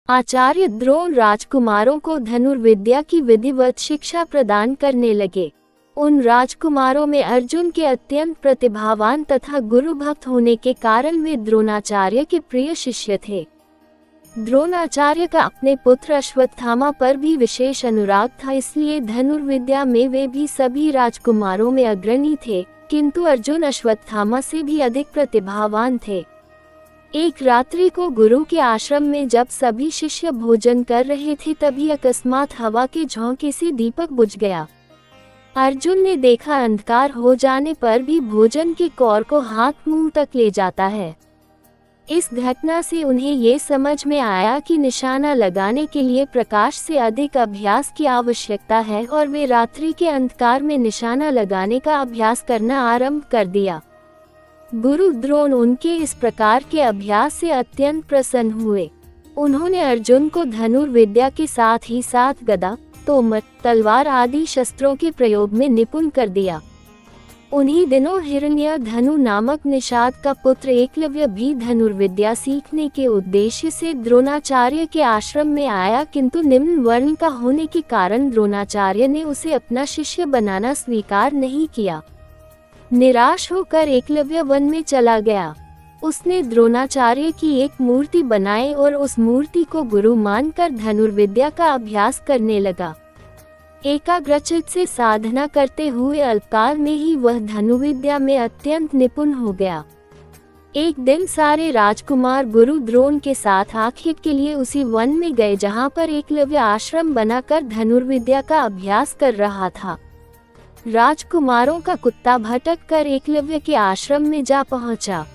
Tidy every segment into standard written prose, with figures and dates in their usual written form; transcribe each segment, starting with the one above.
आचार्य द्रोण राजकुमारों को धनुर्विद्या की विधिवत शिक्षा प्रदान करने लगे। उन राजकुमारों में अर्जुन के अत्यंत प्रतिभावान तथा गुरु भक्त होने के कारण वे द्रोणाचार्य के प्रिय शिष्य थे। द्रोणाचार्य का अपने पुत्र अश्वत्थामा पर भी विशेष अनुराग था, इसलिए धनुर्विद्या में वे भी सभी राजकुमारों में अग्रणी थे, किंतु अर्जुन अश्वत्थामा से भी अधिक प्रतिभावान थे। एक रात्रि को गुरु के आश्रम में जब सभी शिष्य भोजन कर रहे थे, तभी अकस्मात हवा के झोंके से दीपक बुझ गया। अर्जुन ने देखा अंधकार हो जाने पर भी भोजन के कौर को हाथ मुंह तक ले जाता है। इस घटना से उन्हें ये समझ में आया कि निशाना लगाने के लिए प्रकाश से अधिक अभ्यास की आवश्यकता है और वे रात्रि के अंधकार में निशाना लगाने का अभ्यास करना आरंभ कर दिया। गुरु द्रोण उनके इस प्रकार के अभ्यास से अत्यंत प्रसन्न हुए। उन्होंने अर्जुन को धनुर्विद्या के साथ ही साथ गदा, तोमर, तलवार आदि शस्त्रों के प्रयोग में निपुण कर दिया। उन्हीं दिनों हिरण्यधनु नामक निषाद का पुत्र एकलव्य भी धनुर्विद्या सीखने के उद्देश्य से द्रोणाचार्य के आश्रम में आया, किंतु निम्न वर्ण का होने के कारण द्रोणाचार्य ने उसे अपना शिष्य बनाना स्वीकार नहीं किया। निराश होकर एकलव्य वन में चला गया। उसने द्रोणाचार्य की एक मूर्ति बनाई और उस मूर्ति को गुरु मानकर धनुर्विद्या का अभ्यास करने लगा। एकाग्रचित्त से साधना करते हुए अल्पकाल में ही वह धनुर्विद्या में अत्यंत निपुण हो गया। एक दिन सारे राजकुमार गुरु द्रोण के साथ आखिर के लिए उसी वन में गए जहां पर एकलव्य आश्रम बनाकर धनुर्विद्या का अभ्यास कर रहा था। राजकुमारों का कुत्ता भटक कर एकलव्य के आश्रम में जा पहुंचा।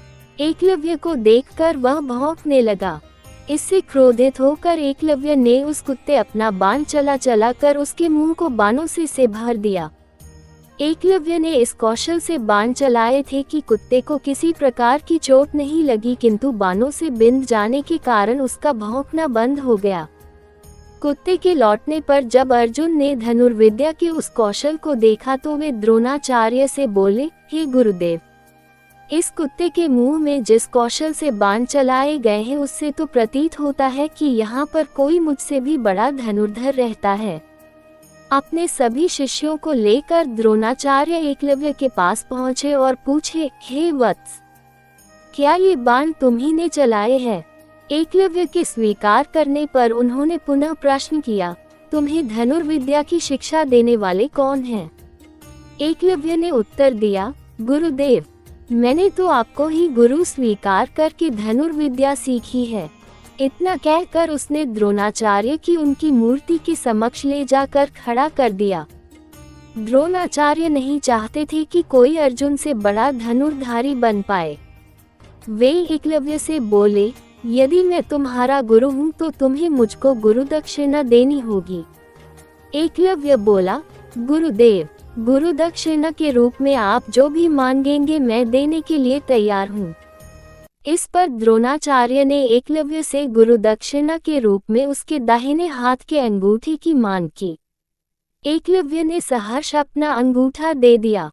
एकलव्य को देखकर वह भौंकने लगा। इससे क्रोधित होकर एकलव्य ने उस कुत्ते अपना बाण चला कर उसके मुंह को बाणों से भर दिया। एकलव्य ने इस कौशल से बाण चलाए थे कि कुत्ते को किसी प्रकार की चोट नहीं लगी, किंतु बाणों से बिंध जाने के कारण उसका भौंकना बंद हो गया। कुत्ते के लौटने पर जब अर्जुन ने धनुर्विद्या के उस कौशल को देखा तो वे द्रोणाचार्य से बोले, हे गुरुदेव, इस कुत्ते के मुंह में जिस कौशल से बाण चलाए गए हैं उससे तो प्रतीत होता है कि यहाँ पर कोई मुझसे भी बड़ा धनुर्धर रहता है। अपने सभी शिष्यों को लेकर द्रोणाचार्य एकलव्य के पास पहुँचे और पूछे, हे वत्स, क्या ये बाण तुम्ही ने चलाए हैं? एकलव्य के स्वीकार करने पर उन्होंने पुनः प्रश्न किया, तुम्हें धनुर्विद्या की शिक्षा देने वाले कौन हैं? एकलव्य ने उत्तर दिया, गुरुदेव, मैंने तो आपको ही गुरु स्वीकार करके धनुर्विद्या सीखी है। इतना कहकर उसने द्रोणाचार्य की उनकी मूर्ति के समक्ष ले जाकर खड़ा कर दिया। द्रोणाचार्य नहीं चाहते थे कि कोई अर्जुन से बड़ा धनुर्धारी बन पाए। वे एकलव्य से बोले, यदि मैं तुम्हारा गुरु हूँ तो तुम्हें मुझको गुरु दक्षिणा देनी होगी। एकलव्य बोला, गुरुदेव, गुरु दक्षिणा के रूप में आप जो भी मांगेंगे मैं देने के लिए तैयार हूँ। इस पर द्रोणाचार्य ने एकलव्य से गुरु दक्षिणा के रूप में उसके दाहिने हाथ के अंगूठे की मांग की। एकलव्य ने सहर्ष अपना अंगूठा दे दिया।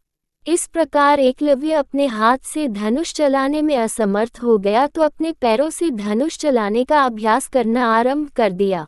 इस प्रकार एकलव्य अपने हाथ से धनुष चलाने में असमर्थ हो गया तो अपने पैरों से धनुष चलाने का अभ्यास करना आरंभ कर दिया।